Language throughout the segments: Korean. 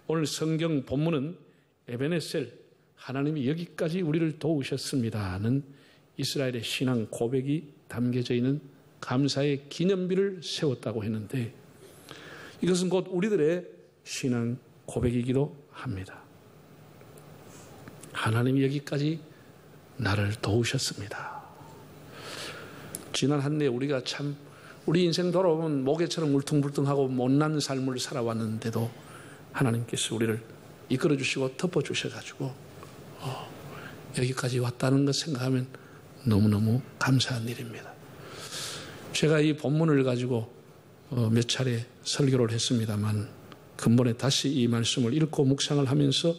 오늘 성경 본문은 에베네셀, 하나님이 여기까지 우리를 도우셨습니다는 이스라엘의 신앙 고백이 담겨져 있는 감사의 기념비를 세웠다고 했는데, 이것은 곧 우리들의 신앙 고백이기도 합니다. 하나님이 여기까지 나를 도우셨습니다. 지난 한 해 우리가 참 우리 인생 돌아보면 모개처럼 울퉁불퉁하고 못난 삶을 살아왔는데도 하나님께서 우리를 이끌어주시고 덮어주셔가지고 여기까지 왔다는 것 생각하면 너무너무 감사한 일입니다. 제가 이 본문을 가지고 몇 차례 설교를 했습니다만 근본에 다시 이 말씀을 읽고 묵상을 하면서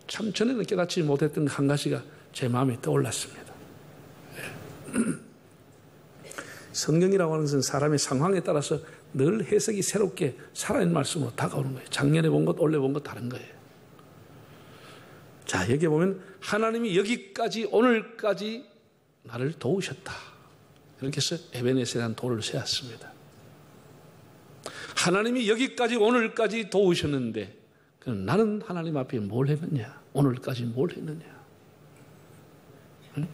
참 전에는 깨닫지 못했던 한 가지가 제 마음에 떠올랐습니다. 성경이라고 하는 것은 사람의 상황에 따라서 늘 해석이 새롭게 살아있는 말씀으로 다가오는 거예요. 작년에 본 것, 올해 본 것 다른 거예요. 자, 여기 보면 하나님이 여기까지 오늘까지 나를 도우셨다. 이렇게 해서 에베네셀이라는 돌을 세웠습니다. 하나님이 여기까지 오늘까지 도우셨는데 그럼 나는 하나님 앞에 뭘 했느냐? 오늘까지 뭘 했느냐? 응?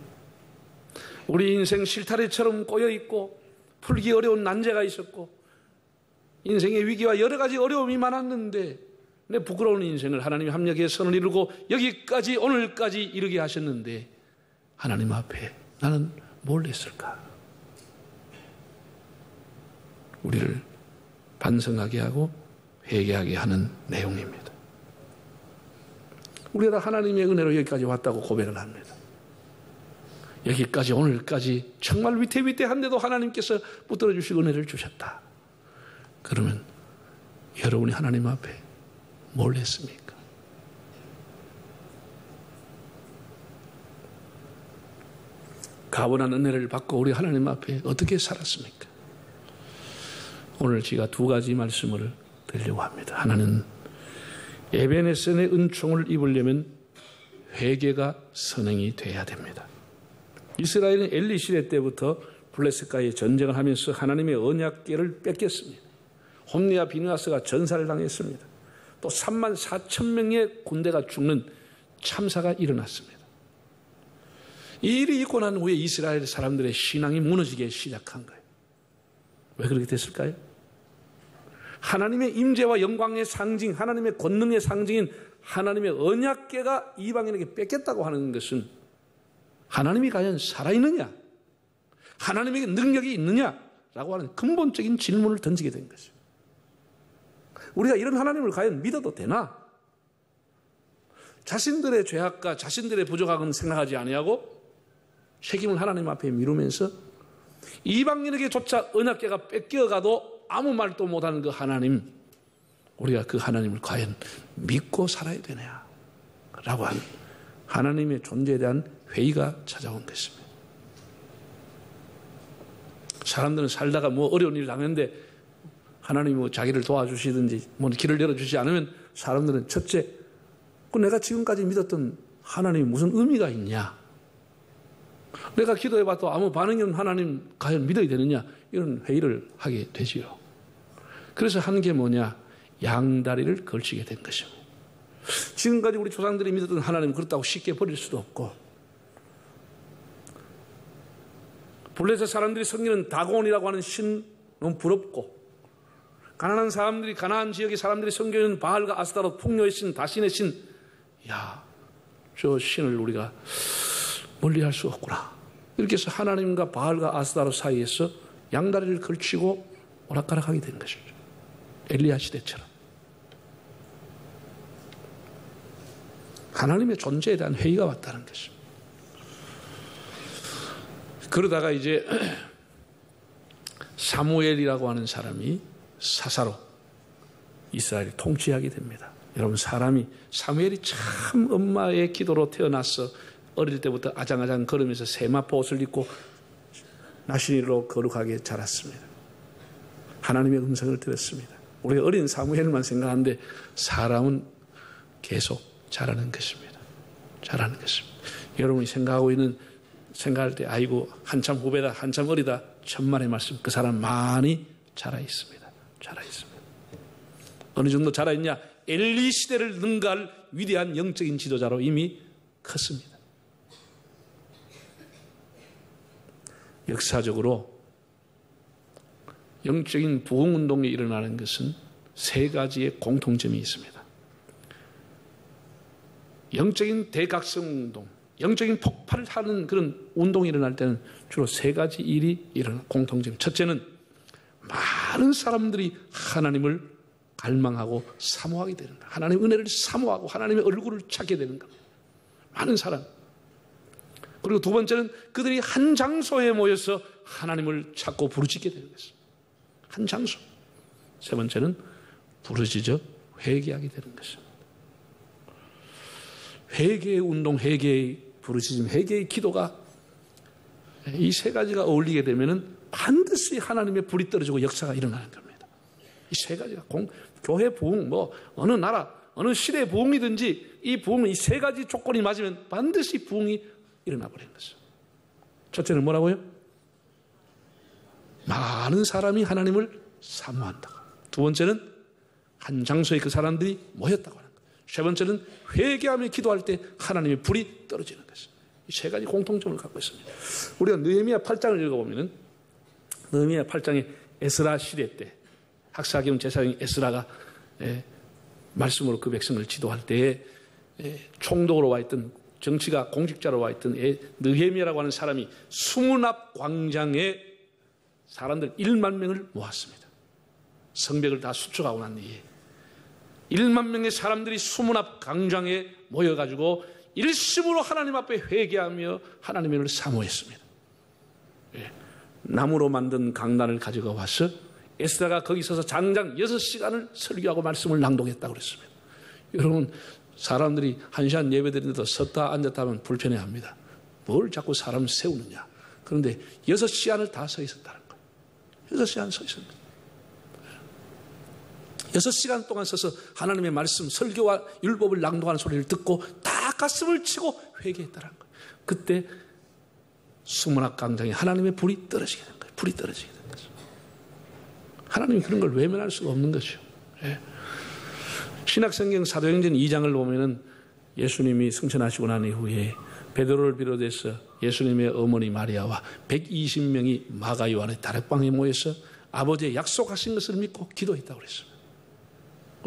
우리 인생 실타래처럼 꼬여있고 풀기 어려운 난제가 있었고 인생의 위기와 여러 가지 어려움이 많았는데 내 부끄러운 인생을 하나님이 합력의 선을 이루고 여기까지 오늘까지 이르게 하셨는데 하나님 앞에 나는 뭘 했을까? 우리를 반성하게 하고 회개하게 하는 내용입니다. 우리가 하나님의 은혜로 여기까지 왔다고 고백을 합니다. 여기까지 오늘까지 정말 위태위태한데도 하나님께서 붙들어 주시고 은혜를 주셨다. 그러면 여러분이 하나님 앞에 뭘 했습니까? 가분한 은혜를 받고 우리 하나님 앞에 어떻게 살았습니까? 오늘 제가 두 가지 말씀을 드리려고 합니다. 하나는 에베네셀의 은총을 입으려면 회개가 선행이 돼야 됩니다. 이스라엘은 엘리 시대 때부터 블레셋과의 전쟁을 하면서 하나님의 언약궤를 뺏겼습니다. 홈리와 비느하스가 전사를 당했습니다. 또 3만 4천 명의 군대가 죽는 참사가 일어났습니다. 이 일이 있고 난 후에 이스라엘 사람들의 신앙이 무너지기 시작한 거예요. 왜 그렇게 됐을까요? 하나님의 임재와 영광의 상징, 하나님의 권능의 상징인 하나님의 언약궤가 이방인에게 뺏겼다고 하는 것은 하나님이 과연 살아있느냐? 하나님에게 능력이 있느냐라고 하는 근본적인 질문을 던지게 된 것이죠. 우리가 이런 하나님을 과연 믿어도 되나? 자신들의 죄악과 자신들의 부족함은 생각하지 아니하고 책임을 하나님 앞에 미루면서 이방인에게조차 언약궤가 뺏겨가도 아무 말도 못하는 그 하나님, 우리가 그 하나님을 과연 믿고 살아야 되냐? 라고 하는 하나님의 존재에 대한 회의가 찾아온 것입니다. 사람들은 살다가 뭐 어려운 일을 당했는데 하나님이 뭐 자기를 도와주시든지 뭐 길을 열어주지 않으면 사람들은 첫째, 내가 지금까지 믿었던 하나님이 무슨 의미가 있냐? 내가 기도해봐도 아무 반응이 없는 하나님 과연 믿어야 되느냐? 이런 회의를 하게 되지요. 그래서 한 게 뭐냐? 양다리를 걸치게 된 것입니다. 지금까지 우리 조상들이 믿었던 하나님 그렇다고 쉽게 버릴 수도 없고, 블레셋 사람들이 섬기는 다곤이라고 하는 신 너무 부럽고, 가나안 사람들이, 가나안 지역의 사람들이 섬기는 바알과 아스타롯 풍요의 신, 다신의 신, 저 신을 우리가 멀리할 수 없구나. 이렇게 해서 하나님과 바알과 아스타롯 사이에서 양다리를 걸치고 오락가락하게 된 것이죠. 엘리야 시대처럼. 하나님의 존재에 대한 회의가 왔다는 것입니다. 그러다가 이제 사무엘이라고 하는 사람이 사사로 이스라엘을 통치하게 됩니다. 여러분, 사무엘이 참 엄마의 기도로 태어나서 어릴 때부터 아장아장 걸으면서 세마포 옷을 입고 나시리로 거룩하게 자랐습니다. 하나님의 음성을 들었습니다. 우리가 어린 사무엘만 생각하는데 사람은 계속 자라는 것입니다. 자라는 것입니다. 여러분이 생각할 때 아이고 한참 후배다, 한참 어리다, 천만의 말씀, 그 사람 많이 자라 있습니다. 자라 있습니다. 어느 정도 자라 있냐? 엘리 시대를 능가할 위대한 영적인 지도자로 이미 컸습니다. 역사적으로 영적인 부흥운동이 일어나는 것은 세 가지의 공통점이 있습니다. 영적인 대각성운동, 영적인 폭발을 하는 그런 운동이 일어날 때는 주로 세 가지 일이 일어나는 공통점. 첫째는 많은 사람들이 하나님을 갈망하고 사모하게 되는 거예요. 하나님의 은혜를 사모하고 하나님의 얼굴을 찾게 되는 겁니다. 많은 사람. 그리고 두 번째는 그들이 한 장소에 모여서 하나님을 찾고 부르짖게 되는 것입니다. 한 장소. 세 번째는 부르짖어 회개하게 되는 것입니다. 회개의 운동, 회개의 부르짖음, 회개의 기도가 이 세 가지가 어울리게 되면 반드시 하나님의 불이 떨어지고 역사가 일어나는 겁니다. 이 세 가지가 교회 부흥, 어느 나라, 어느 시대의 부흥이든지 이 부흥은 이 세 가지 조건이 맞으면 반드시 부흥이 일어나 버리는 것이죠. 첫째는 뭐라고요? 많은 사람이 하나님을 사모한다고. 두 번째는 한 장소에 그 사람들이 모였다고 하는 것. 세 번째는 회개하며 기도할 때 하나님의 불이 떨어지는 것입니다. 이 세 가지 공통점을 갖고 있습니다. 우리가 느헤미야 8장을 읽어보면 느헤미야 8장에 에스라 시대 때 학사기용 제사장 에스라가 말씀으로 그 백성을 지도할 때에 총독으로 와 있던 정치가 공직자로 와 있던 느헤미야라고 하는 사람이 수문 앞 광장에 사람들 1만 명을 모았습니다. 성벽을 다 수축하고 난 뒤에 1만 명의 사람들이 수문 앞 광장에 모여가지고 일심으로 하나님 앞에 회개하며 하나님의 은혜를 사모했습니다. 나무로 만든 강단을 가져가 와서 에스라가 거기 서서 장장 6시간을 설교하고 말씀을 낭독했다고 그랬습니다. 여러분, 사람들이 1시간 예배 드리는데도 섰다 앉았다 하면 불편해합니다. 뭘 자꾸 사람 세우느냐. 그런데 6시간을 다 서 있었다는 거예요. 6시간 서 있었습니다. 6시간 동안 서서 하나님의 말씀, 설교와 율법을 낭독하는 소리를 듣고 다 가슴을 치고 회개했다는 거예요. 그때 수문학 강장에 하나님의 불이 떨어지게 된 거예요. 불이 떨어지게 된 거죠. 하나님이 그런 걸 외면할 수가 없는 거죠. 신약성경 사도행전 2장을 보면은 예수님이 승천하시고 난 이후에 베드로를 비롯해서 예수님의 어머니 마리아와 120명이 마가 요한의 다락방에 모여서 아버지의 약속하신 것을 믿고 기도했다고 그랬습니다.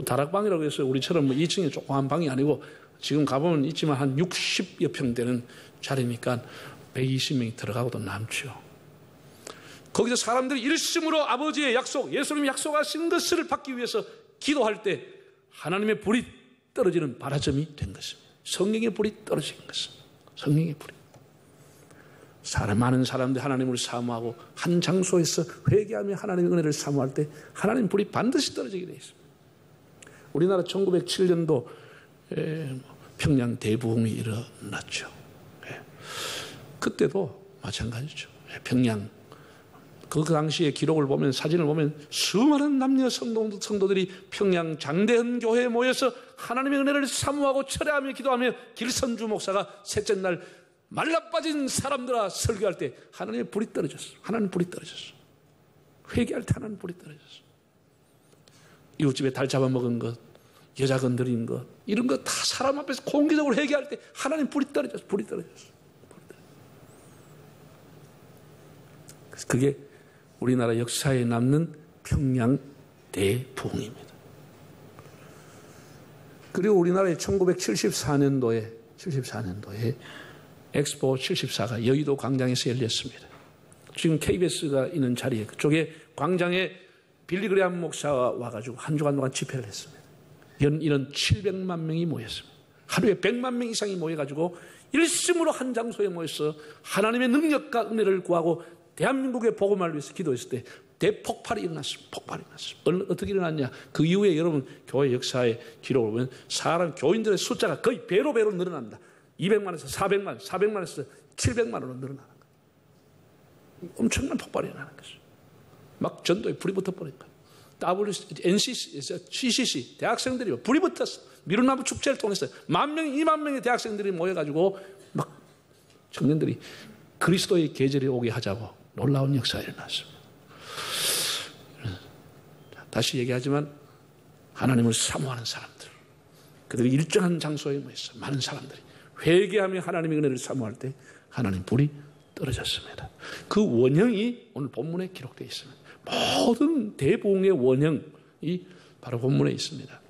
다락방이라고 해서 우리처럼 2층에 조그만 방이 아니고 지금 가보면 있지만 한 60여 평 되는 자리니까 120명이 들어가고도 남죠. 거기서 사람들이 일심으로 아버지의 약속, 예수님이 약속하신 것을 받기 위해서 기도할 때 하나님의 불이 떨어지는 발화점이 된 것입니다. 성령의 불이 떨어진 것입니다. 성령의 불이. 많은 사람들이 하나님을 사모하고 한 장소에서 회개하며 하나님의 은혜를 사모할 때 하나님 불이 반드시 떨어지게 되어 있습니다. 우리나라 1907년도 평양 대부흥이 일어났죠. 그때도 마찬가지죠. 평양 그 당시의 기록을 보면, 사진을 보면 수많은 남녀 성도들이 평양 장대현 교회에 모여서 하나님의 은혜를 사모하고 철회하며 기도하며 길선주 목사가 셋째 날 말라빠진 사람들아 설교할 때 하나님의 불이 떨어졌어. 하나님 불이 떨어졌어. 회개할 때 하나님 불이 떨어졌어. 이웃집에 달 잡아먹은 것, 여자 건드린 것, 이런 거 다 사람 앞에서 공개적으로 회개할 때 하나님 불이 떨어졌어. 불이 떨어졌어. 그게 우리나라 역사에 남는 평양 대부흥입니다. 그리고 우리나라의 1974년도에 엑스포 74가 여의도 광장에서 열렸습니다. 지금 KBS가 있는 자리에 그쪽에 광장에 빌리그레암 목사가 와가지고 한 주간 동안 집회를 했습니다. 이런 700만 명이 모였습니다. 하루에 100만 명 이상이 모여가지고 일심으로 한 장소에 모여서 하나님의 능력과 은혜를 구하고 대한민국의 복음을 위해서 기도했을 때 대폭발이 일어났습니다. 폭발이 일어났습니다. 어떻게 일어났냐? 그 이후에 여러분 교회 역사의 기록을 보면 교인들의 숫자가 거의 배로 늘어납니다. 200만에서 400만, 400만에서 700만으로 늘어나는 거예요. 엄청난 폭발이 일어나는 거죠. 막 전도에 불이 붙어버린 거예요. NCC, CCC 대학생들이 불이 붙었어. 미루나무 축제를 통해서 10,000명, 20,000명의 대학생들이 모여가지고 막 청년들이 그리스도의 계절이 오게 하자고 놀라운 역사가 일어났습니다. 다시 얘기하지만 하나님을 사모하는 사람들, 그들이 일정한 장소에 모였어. 많은 사람들이 회개하며 하나님의 은혜를 사모할 때 하나님 불이 떨어졌습니다. 그 원형이 오늘 본문에 기록되어 있습니다. 모든 대부흥의 원형이 바로 본문에 있습니다.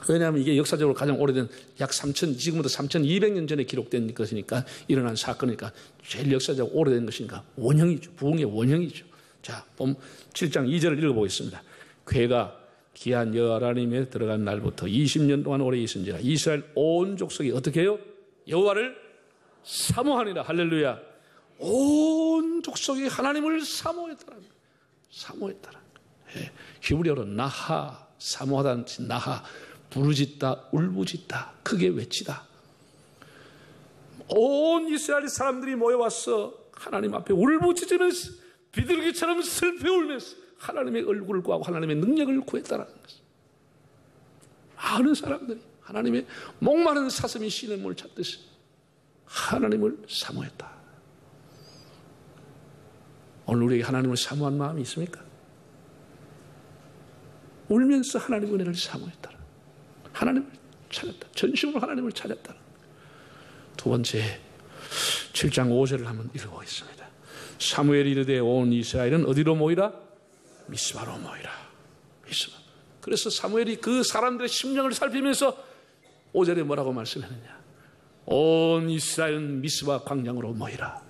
왜냐하면 이게 역사적으로 가장 오래된 지금부터 3,200년 전에 기록된 것이니까, 일어난 사건이니까 제일 역사적으로 오래된 것이니까 원형이죠. 부흥의 원형이죠. 자, 7장 2절을 읽어보겠습니다. 괴가 기한 여호와 하나님에 들어간 날부터 20년 동안 오래 있은지라 이스라엘 온 족속이 어떻게 해요? 여호와를 사모하니라. 할렐루야. 온 족속이 하나님을 사모했다는 거예요. 사모했다는 거예요. 히브리어로 나하, 사모하다는 뜻, 나하, 부르짖다, 울부짖다, 크게 외치다. 온 이스라엘 사람들이 모여와서 하나님 앞에 울부짖으면서 비둘기처럼 슬퍼 울면서 하나님의 얼굴을 구하고 하나님의 능력을 구했다는 것입니다. 많은 사람들이 하나님의 목마른 사슴이 쉬는 물을 찾듯이 하나님을 사모했다. 오늘 우리에게 하나님을 사모한 마음이 있습니까? 울면서 하나님의 은혜를 사모했다. 하나님을 찾았다. 전심으로 하나님을 찾았다. 두 번째, 7장 5절을 한번 읽어보겠습니다. 사무엘이 이르되 온 이스라엘은 어디로 모이라? 미스바로 모이라. 미스바. 그래서 사무엘이 그 사람들의 심령을 살피면서 5절에 뭐라고 말씀했느냐? 온 이스라엘은 미스바 광장으로 모이라.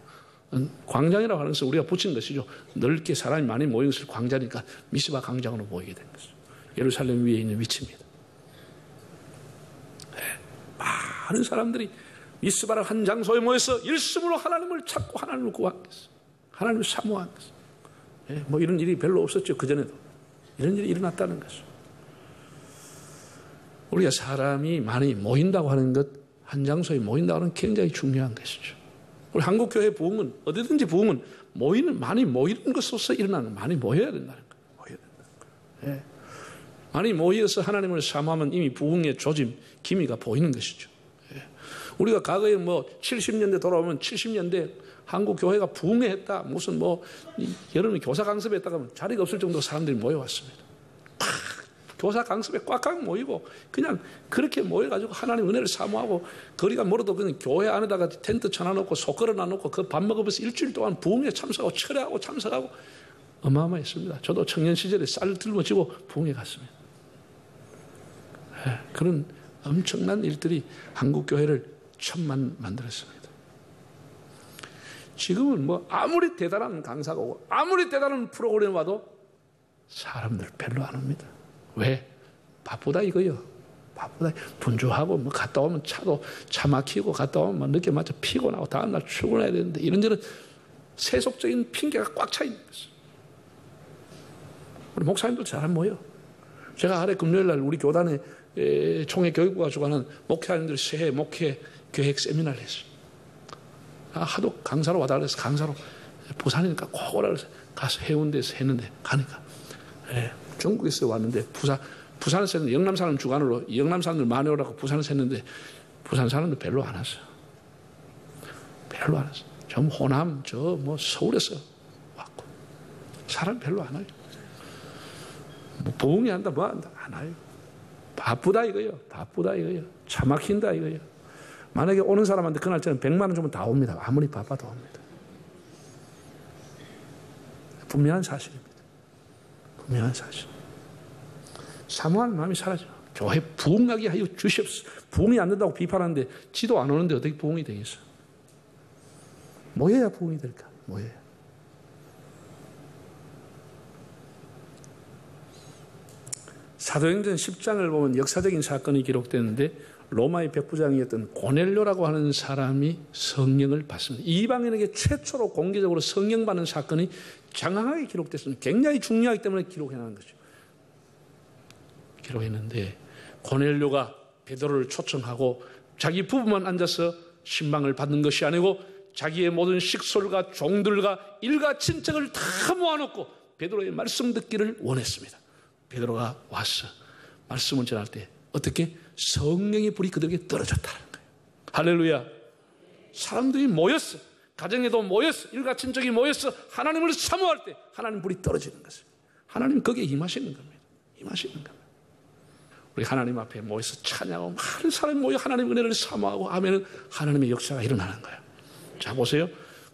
광장이라고 하는 것은 우리가 붙인 것이죠. 넓게 사람이 많이 모인 것을 광장이니까 미스바 광장으로 모이게 된 것이죠. 예루살렘 위에 있는 위치입니다. 많은 사람들이 미스바라 한 장소에 모여서 일심으로 하나님을 찾고 하나님을 구한 것이죠. 하나님을 사모한 것이죠. 뭐 이런 일이 별로 없었죠. 그전에도 이런 일이 일어났다는 것이죠. 우리가 사람이 많이 모인다고 하는 것, 한 장소에 모인다고 하는 건 굉장히 중요한 것이죠. 우리 한국교회 부흥은, 어디든지 부흥은 많이 모이는 것으로서 일어나는, 많이 모여야 된다는 거예요. 모여야 된다는 거예요. 많이 모여서 하나님을 사모하면 이미 부흥의 조짐, 기미가 보이는 것이죠. 우리가 과거에 70년대 돌아오면 70년대 한국 교회가 부흥했다, 무슨 여름에 교사 강습에 했다가 하면 자리가 없을 정도로 사람들이 모여왔습니다. 교사 강습에 꽉꽉 모이고 그냥 그렇게 모여가지고 하나님 은혜를 사모하고, 거리가 멀어도 그냥 교회 안에다가 텐트 쳐놔놓고 속 걸어놔놓고 그 밥 먹으면서 일주일 동안 부흥에 참석하고 철회하고 참석하고 어마어마했습니다. 저도 청년 시절에 쌀 들고 부흥에 갔습니다. 그런 엄청난 일들이 한국 교회를 천만 만들었습니다. 지금은 아무리 대단한 강사가 오고 아무리 대단한 프로그램 와도 사람들 별로 안 옵니다. 왜? 바쁘다 이거요. 바쁘다. 분주하고 갔다 오면 차 막히고 갔다 오면 늦게 맞춰 피곤하고 다음날 출근해야 되는데, 이런저런 세속적인 핑계가 꽉 차 있는 것이죠. 우리 목사님들 잘 안 모여. 제가 아래 금요일날 우리 교단에 총회 교육부가 주관하는 목회자님들 새해 목회 계획 세미나를 했어요. 하도 강사로 와달라 해서 강사로 부산이니까 꼭 오라 그래서 가서 해운대에서 했는데, 가니까 중국에서 왔는데 부산에서 했는데, 영남 사람 주관으로 영남 사람들 많이 오라고 부산에서 했는데 부산 사람들 별로 안 왔어요. 별로 안 왔어요. 좀 호남 서울에서 왔고 사람 별로 안 와요. 부흥이 한다 한다 안 와요. 바쁘다 이거요. 바쁘다 이거요. 차 막힌다 이거요. 만약에 오는 사람한테 그날 저는 100만 원 주면 다 옵니다. 아무리 바빠도 옵니다. 분명한 사실입니다. 분명한 사실. 사모하는 마음이 사라져. 교회 부흥하게 하여 주시옵소서. 부흥이 안 된다고 비판하는데 지도 안 오는데 어떻게 부흥이 되겠어? 모여야 부흥이 될까? 모여야. 사도행전 10장을 보면 역사적인 사건이 기록되는데, 로마의 백부장이었던 고넬료라고 하는 사람이 성령을 받습니다. 이방인에게 최초로 공개적으로 성령 받는 사건이 장황하게 기록됐습니다. 굉장히 중요하기 때문에 기록해놓은 거죠. 기록했는데 고넬료가 베드로를 초청하고 자기 부부만 앉아서 신방을 받는 것이 아니고 자기의 모든 식솔과 종들과 일가 친척을 다 모아놓고 베드로의 말씀 듣기를 원했습니다. 베드로가 와서 말씀을 전할 때 어떻게? 성령의 불이 그들에게 떨어졌다는 거예요. 할렐루야. 사람들이 모였어. 가정에도 모였어. 일가 친척이 모였어. 하나님을 사모할 때 하나님 불이 떨어지는 것입니다. 하나님 거기에 임하시는 겁니다. 임하시는 겁니다. 우리 하나님 앞에 모여서 찬양하고 많은 사람이 모여 하나님의 은혜를 사모하고 하면은 하나님의 역사가 일어나는 거예요. 자, 보세요.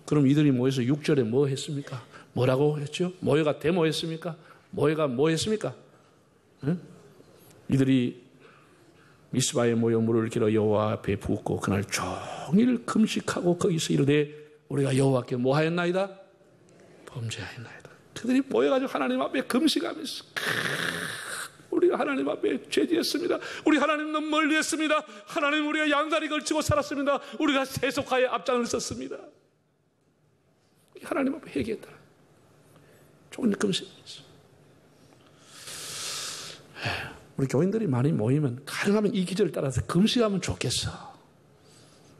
그럼 이들이 모여서 6절에 뭐 했습니까? 뭐라고 했죠? 모여가 데모했습니까? 모여가 뭐 했습니까? 응? 이들이 미스바에 모여 물을 길어 여호와 앞에 붓고 그날 종일 금식하고 거기서 이르되 우리가 여호와께 뭐 하였나이다? 범죄하였나이다. 그들이 모여가지고 하나님 앞에 금식하면서 우리가 하나님 앞에 죄지었습니다. 우리 하나님 너무 멀리했습니다. 하나님 우리가 양다리 걸치고 살았습니다. 우리가 세속화에 앞장을 섰습니다. 하나님 앞에 회개했다. 종일 금식했어. 우리 교인들이 많이 모이면 가능하면 이 기절을 따라서 금식하면 좋겠어.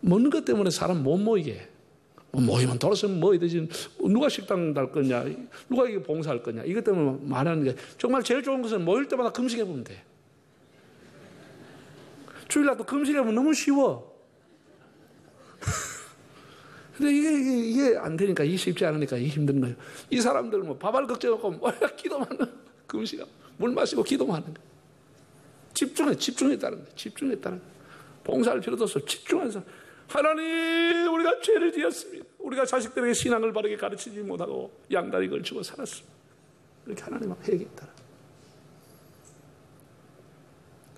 먹는 것 때문에 사람 못 모이게. 모이면 돌아서면 모여야 되지. 누가 식당 달 거냐, 누가 이게 봉사할 거냐, 이것 때문에 말하는 게 정말 제일 좋은 것은 모일 때마다 금식해보면 돼. 주일날도 금식해보면 너무 쉬워. 근데 이게 안 되니까, 이게 쉽지 않으니까 이게 힘든 거예요. 이 사람들은 뭐 밥알 걱정하고 뭐야, 기도만 하는, 금식하고 물 마시고 기도만 하는 거예요. 집중했다는 거예요. 집중했다는 거예요. 봉사할 필요도 없어. 집중해서 하나님, 우리가 죄를 지었습니다. 우리가 자식들에게 신앙을 바르게 가르치지 못하고 양다리 걸치고 살았습니다. 이렇게 하나님 앞에 회개했다.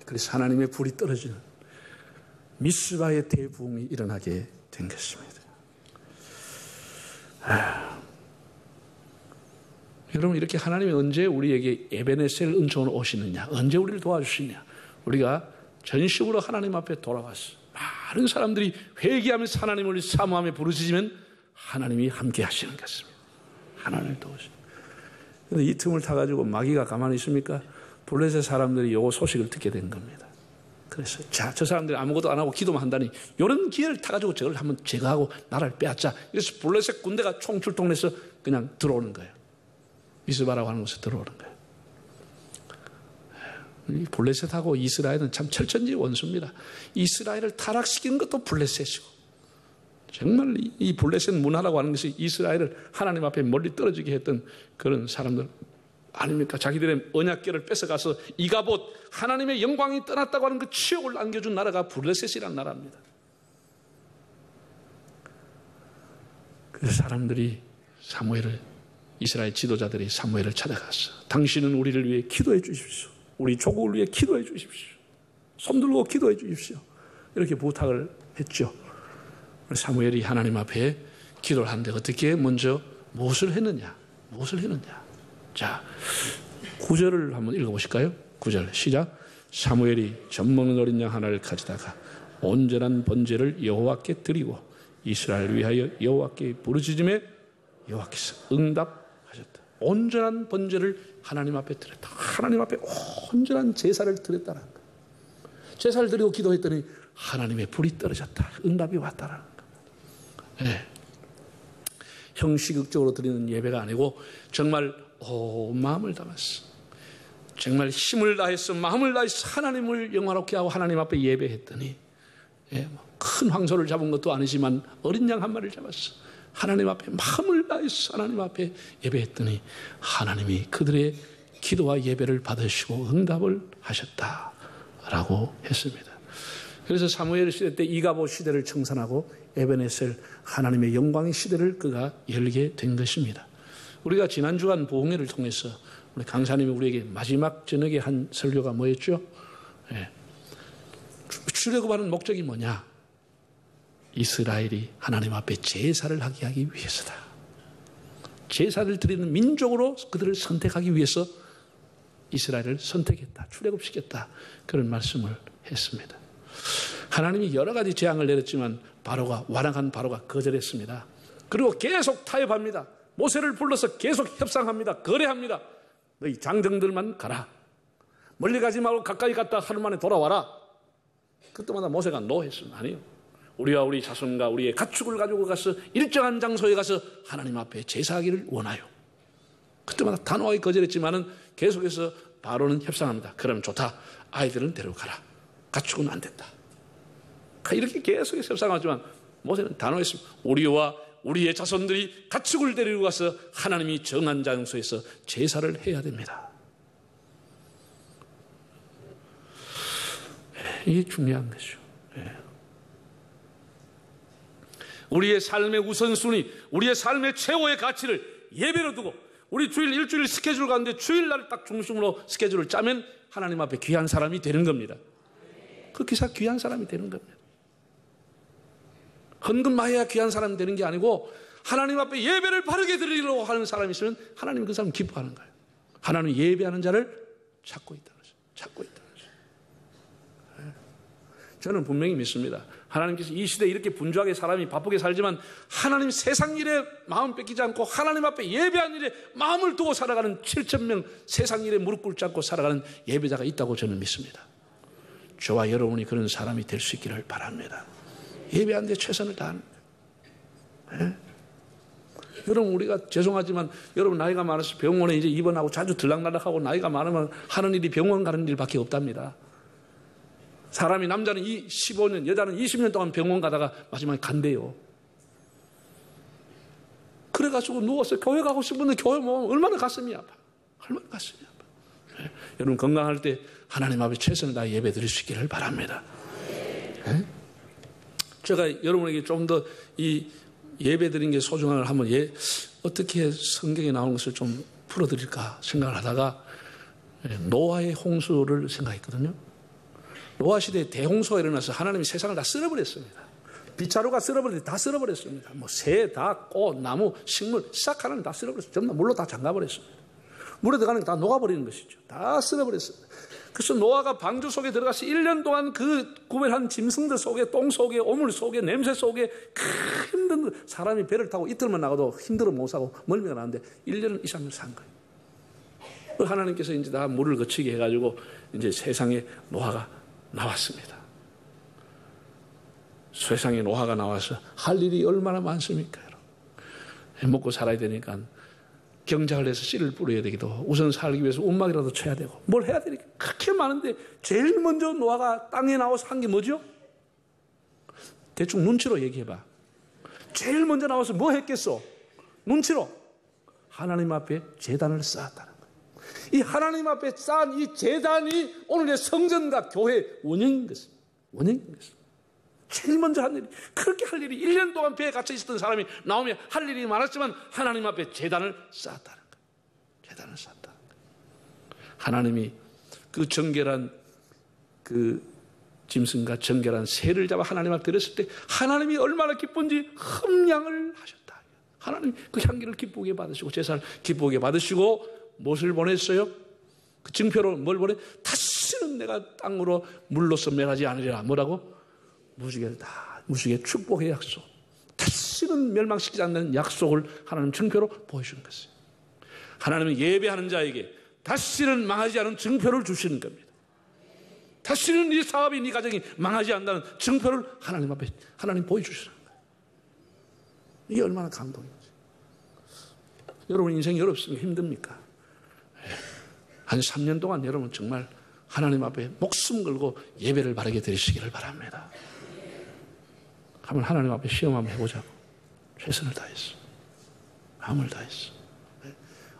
그래서 하나님의 불이 떨어지는 미스바의 대부흥이 일어나게 된 것입니다. 여러분, 이렇게 하나님이 언제 우리에게 에베네셀 은총으로 오시느냐, 언제 우리를 도와주시냐. 우리가 전심으로 하나님 앞에 돌아왔어. 많은 사람들이 회개하면서 하나님을 사모하며 부르짖으면 하나님이 함께 하시는 것입니다. 하나님을 도우시는. 그런데 이 틈을 타가지고 마귀가 가만히 있습니까? 블레셋 사람들이 요 소식을 듣게 된 겁니다. 그래서 자, 저 사람들이 아무것도 안 하고 기도만 한다니 이런 기회를 타가지고 저걸 한번 제거하고 나라를 빼앗자. 그래서 블레셋 군대가 총출동해서 그냥 들어오는 거예요. 미스바라고 하는 곳에 들어오는 거예요. 블레셋하고 이스라엘은 참 철천지 원수입니다. 이스라엘을 타락시킨 것도 블레셋이고, 정말 이 블레셋 문화라고 하는 것이 이스라엘을 하나님 앞에 멀리 떨어지게 했던 그런 사람들 아닙니까? 자기들의 언약궤를 뺏어가서 이가봇, 하나님의 영광이 떠났다고 하는 그 치욕을 안겨준 나라가 블레셋이라는 나라입니다. 그래서 사람들이 이스라엘 지도자들이 사무엘을 찾아갔어. 당신은 우리를 위해 기도해 주십시오. 우리 조국을 위해 기도해 주십시오. 손들고 기도해 주십시오. 이렇게 부탁을 했죠. 사무엘이 하나님 앞에 기도를 하는데 어떻게 먼저 무엇을 했느냐? 자, 9절을 한번 읽어보실까요? 9절 시작. 사무엘이 젖먹는 어린 양 하나를 가져다가 온전한 번제를 여호와께 드리고 이스라엘을 위하여 여호와께 부르짖음에 여호와께서 응답하셨다. 온전한 번제를 하나님 앞에 드렸다. 하나님 앞에 온전한 제사를 드렸다는 것. 제사를 드리고 기도했더니 하나님의 불이 떨어졌다. 응답이 왔다는 것. 네. 형식적으로 드리는 예배가 아니고 정말 온 마음을 담았어. 정말 힘을 다해서 마음을 다해서 하나님을 영화롭게 하고 하나님 앞에 예배했더니, 큰 황소를 잡은 것도 아니지만 어린 양 한 마리를 잡았어. 하나님 앞에 마음을 다해서 하나님 앞에 예배했더니 하나님이 그들의 기도와 예배를 받으시고 응답을 하셨다라고 했습니다. 그래서 사무엘 시대 때 이가봇 시대를 청산하고 에베네셀, 하나님의 영광의 시대를 그가 열게 된 것입니다. 우리가 지난 주간 보응회를 통해서 우리 강사님이 우리에게 마지막 저녁에 한 설교가 뭐였죠? 출애굽하는 목적이 뭐냐? 이스라엘이 하나님 앞에 제사를 하게 하기 위해서다. 제사를 드리는 민족으로 그들을 선택하기 위해서 이스라엘을 선택했다. 출애굽시켰다. 그런 말씀을 했습니다. 하나님이 여러 가지 재앙을 내렸지만 완악한 바로가 거절했습니다. 그리고 계속 타협합니다. 모세를 불러서 계속 협상합니다. 거래합니다. 너희 장정들만 가라. 멀리 가지 말고 가까이 갔다 하루 만에 돌아와라. 그때마다 모세가 노 했습니다. 아니요. 우리와 우리 자손과 우리의 가축을 가지고 가서 일정한 장소에 가서 하나님 앞에 제사하기를 원하요. 그때마다 단호하게 거절했지만은 계속해서 바로는 협상합니다. 그러면 좋다. 아이들은 데려가라. 가축은 안 된다. 이렇게 계속해서 협상하지만 모세는 단호했습니다. 우리와 우리의 자손들이 가축을 데리고 가서 하나님이 정한 장소에서 제사를 해야 됩니다. 이게 중요한 거죠. 우리의 삶의 우선순위, 우리의 삶의 최고의 가치를 예배로 두고 우리 일주일 스케줄 가운데 주일날 딱 중심으로 스케줄을 짜면 하나님 앞에 귀한 사람이 되는 겁니다. 그 기사 귀한 사람이 되는 겁니다. 헌금마해야 귀한 사람이 되는 게 아니고 하나님 앞에 예배를 바르게 드리려고 하는 사람이 있으면 하나님 그 사람 기뻐하는 거예요. 하나님 예배하는 자를 찾고 있다는 거죠. 찾고 있다는 거죠. 저는 분명히 믿습니다. 하나님께서 이 시대에 이렇게 분주하게 사람이 바쁘게 살지만 하나님 세상 일에 마음 뺏기지 않고 하나님 앞에 예배한 일에 마음을 두고 살아가는 7,000명 세상 일에 무릎 꿇지 않고 살아가는 예배자가 있다고 저는 믿습니다. 저와 여러분이 그런 사람이 될 수 있기를 바랍니다. 예배하는 데 최선을 다하는 거예요. 여러분 우리가 죄송하지만 여러분 나이가 많아서 병원에 이제 입원하고 자주 들락날락하고 나이가 많으면 하는 일이 병원 가는 일밖에 없답니다. 사람이 남자는 15년 여자는 20년 동안 병원 가다가 마지막에 간대요. 그래가지고 누워서 교회 가고 싶은데 교회 뭐 얼마나 가슴이 아파. 얼마나 가슴이 아파. 여러분 건강할 때 하나님 앞에 최선을 다해 예배 드릴 수 있기를 바랍니다. 제가 여러분에게 좀 더 이 예배 드린 게 소중함을 한번 어떻게 성경에 나오는 것을 좀 풀어드릴까 생각을 하다가 노아의 홍수를 생각했거든요. 노아 시대에 대홍수가 일어나서 하나님이 세상을 다 쓸어버렸습니다. 빗자루가 쓸어버릴 때 다 쓸어버렸습니다. 뭐 새, 닭, 꽃, 나무, 식물 싹 하나님 다 쓸어버렸어요. 전부 물로 다 잠가버렸습니다. 물에 들어가는 게 다 녹아버리는 것이죠. 다 쓸어버렸습니다. 그래서 노아가 방주 속에 들어가서 1년 동안 그 구별한 짐승들 속에 똥 속에 오물 속에 냄새 속에 힘든 사람이 배를 타고 이틀만 나가도 힘들어 못 사고 멀미가 나는데 1년 이상을 산 거예요. 하나님께서 이제 다 물을 거치게 해가지고 이제 세상에 노아가 나왔습니다. 세상에 노아가 나와서 할 일이 얼마나 많습니까? 먹고 살아야 되니까 경작을 해서 씨를 뿌려야 되기도 우선 살기 위해서 움막이라도 쳐야 되고 뭘 해야 되니까 그렇게 많은데 제일 먼저 노아가 땅에 나와서 한 게 뭐죠? 대충 눈치로 얘기해봐. 제일 먼저 나와서 뭐 했겠어? 눈치로 하나님 앞에 제단을 쌓았다는 거예요. 이 하나님 앞에 쌓은 이 제단이 오늘의 성전과 교회의 원형인 것입니다. 원형인 것입니다. 제일 먼저 한 일이 그렇게 할 일이 1년 동안 배에 갇혀 있었던 사람이 나오면 할 일이 많았지만 하나님 앞에 제단을 쌓았다는 거예요. 제단을 쌓았다는 거예요. 하나님이 그 정결한 그 짐승과 정결한 새를 잡아 하나님 앞에 드렸을 때 하나님이 얼마나 기쁜지 흠양을 하셨다. 하나님 그 향기를 기쁘게 받으시고 제사를 기쁘게 받으시고 무엇을 보냈어요? 그 증표로 뭘 보내? 다시는 내가 땅으로 물로서 멸하지 않으리라. 뭐라고? 무지개 축복의 약속. 다시는 멸망시키지 않는 약속을 하나님 증표로 보여주는 것이에요. 하나님은 예배하는 자에게 다시는 망하지 않은 증표를 주시는 겁니다. 다시는 네 사업이 네 가정이 망하지 않는다는 증표를 하나님 앞에 하나님 보여주시는 거예요. 이게 얼마나 감동인지. 여러분 인생이 어렵습니까? 힘듭니까? 한 3년 동안 여러분 정말 하나님 앞에 목숨 걸고 예배를 바르게 드리시기를 바랍니다. 한번 하나님 앞에 시험 한번 해보자고. 최선을 다했어. 마음을 다했어.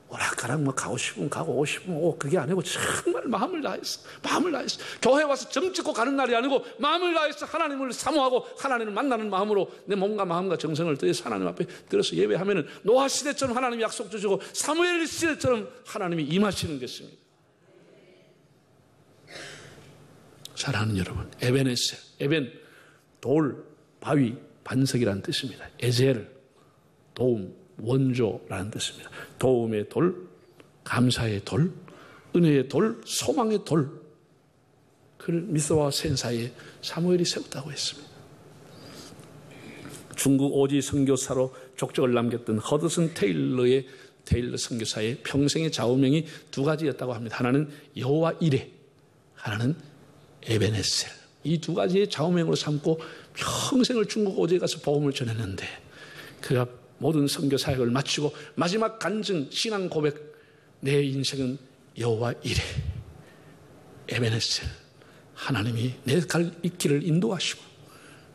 오락가락 뭐 가고 싶으면 가고 오고 싶으면 오고 그게 아니고 정말 마음을 다했어. 마음을 다했어. 교회 와서 점 찍고 가는 날이 아니고 마음을 다해서 하나님을 사모하고 하나님을 만나는 마음으로 내 몸과 마음과 정성을 다해서 하나님 앞에 들어서 예배하면은 노아 시대처럼 하나님이 약속 주시고 사무엘 시대처럼 하나님이 임하시는 것입니다. 사랑하는 여러분, 에벤에셀, 에벤 돌, 바위, 반석이라는 뜻입니다. 에젤, 도움, 원조라는 뜻입니다. 도움의 돌, 감사의 돌, 은혜의 돌, 소망의 돌. 그를 미스와 센 사이에 사무엘이 세웠다고 했습니다. 중국 오지 선교사로 족적을 남겼던 허드슨 테일러 선교사의 평생의 좌우명이 두 가지였다고 합니다. 하나는 여호와 이레, 하나는 에벤에셀. 이 두 가지의 좌우명으로 삼고 평생을 중국 오지에 가서 복음을 전했는데 그가 모든 선교 사역을 마치고 마지막 간증 신앙 고백, 내 인생은 여호와 이레, 에벤에셀. 하나님이 내 갈 길을 인도하시고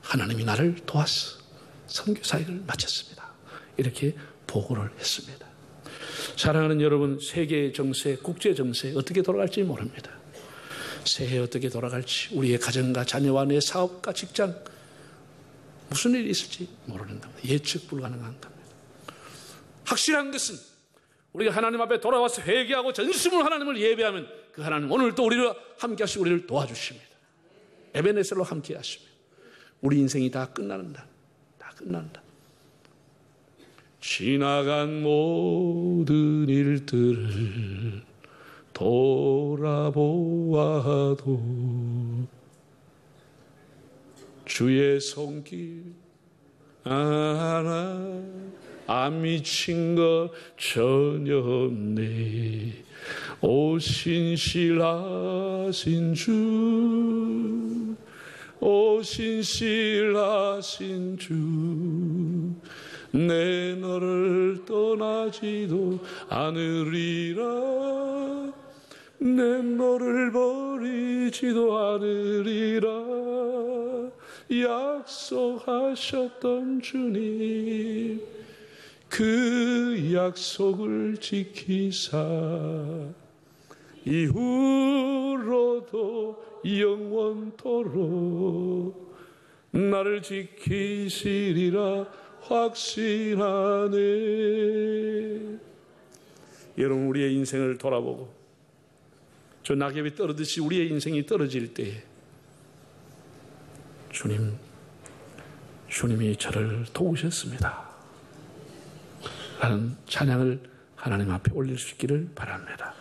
하나님이 나를 도와서 선교 사역을 마쳤습니다. 이렇게 보고를 했습니다. 사랑하는 여러분, 세계 정세, 국제 정세 어떻게 돌아갈지 모릅니다. 새해 어떻게 돌아갈지, 우리의 가정과 자녀와 내 사업과 직장, 무슨 일이 있을지 모르는 겁니다. 예측 불가능한 겁니다. 확실한 것은 우리가 하나님 앞에 돌아와서 회개하고 전심으로 하나님을 예배하면 그 하나님 오늘 또 우리를 함께 하시고 우리를 도와주십니다. 에베네셀로 함께 하십니다. 우리 인생이 다 끝난다. 다 끝난다. 지나간 모든 일들을 돌아보아도 주의 손길 하나 안 미친 것 전혀 없네. 오 신실하신 주, 오 신실하신 주, 내 너를 떠나지도 않으리라. 내 너를 버리지도 않으리라. 약속하셨던 주님, 그 약속을 지키사 이후로도 영원토록 나를 지키시리라 확신하네. 여러분, 우리의 인생을 돌아보고 저 낙엽이 떨어지듯이 우리의 인생이 떨어질 때에 주님이 저를 도우셨습니다 라는 찬양을 하나님 앞에 올릴 수 있기를 바랍니다.